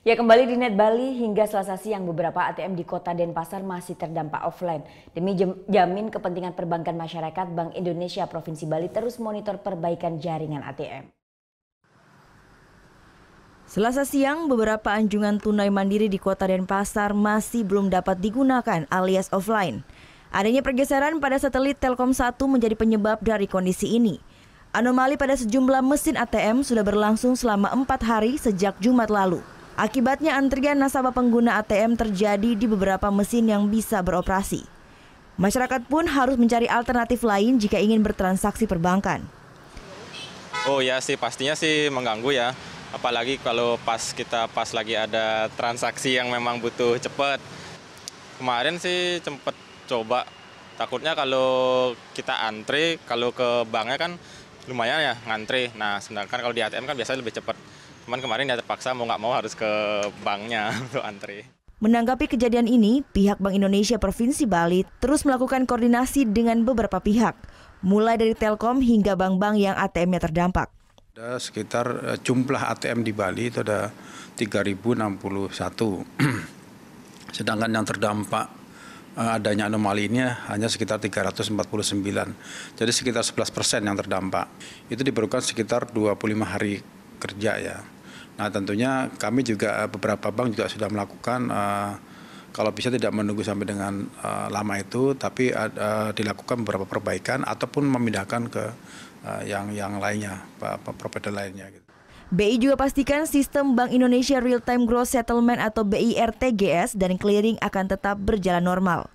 Ya, kembali di Net Bali, hingga Selasa siang beberapa ATM di Kota Denpasar masih terdampak offline. Demi jamin kepentingan perbankan masyarakat, Bank Indonesia Provinsi Bali terus monitor perbaikan jaringan ATM. Selasa siang, beberapa anjungan tunai mandiri di Kota Denpasar masih belum dapat digunakan alias offline. Adanya pergeseran pada satelit Telkom 1 menjadi penyebab dari kondisi ini. Anomali pada sejumlah mesin ATM sudah berlangsung selama 4 hari sejak Jumat lalu. Akibatnya antrian nasabah pengguna ATM terjadi di beberapa mesin yang bisa beroperasi. Masyarakat pun harus mencari alternatif lain jika ingin bertransaksi perbankan. Oh ya sih, pastinya sih mengganggu ya. Apalagi kalau kita lagi ada transaksi yang memang butuh cepat. Kemarin sih sempat coba, takutnya kalau kita antri, kalau ke banknya kan lumayan ya ngantri. Nah, sedangkan kalau di ATM kan biasanya lebih cepat. Cuman kemarin ya terpaksa mau nggak mau harus ke banknya untuk antri. Menanggapi kejadian ini, pihak Bank Indonesia Provinsi Bali terus melakukan koordinasi dengan beberapa pihak, mulai dari Telkom hingga bank-bank yang ATM-nya terdampak. Ada sekitar jumlah ATM di Bali itu ada 3.061. Sedangkan yang terdampak adanya anomali ini hanya sekitar 349. Jadi sekitar 11% yang terdampak. Itu diperlukan sekitar 25 hari kerja ya. Nah, tentunya kami juga beberapa bank juga sudah melakukan kalau bisa tidak menunggu sampai dengan lama itu, tapi dilakukan beberapa perbaikan ataupun memindahkan ke yang lainnya, provider lainnya. BI juga pastikan sistem Bank Indonesia Real Time Gross Settlement atau BIRTGS dan clearing akan tetap berjalan normal.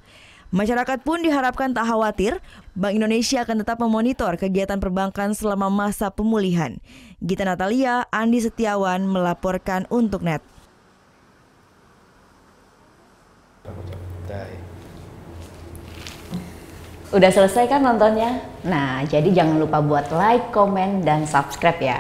Masyarakat pun diharapkan tak khawatir, Bank Indonesia akan tetap memonitor kegiatan perbankan selama masa pemulihan. Gita Natalia, Andi Setiawan melaporkan untuk Net. Udah selesai kan nontonnya? Nah, jadi jangan lupa buat like, komen, dan subscribe ya.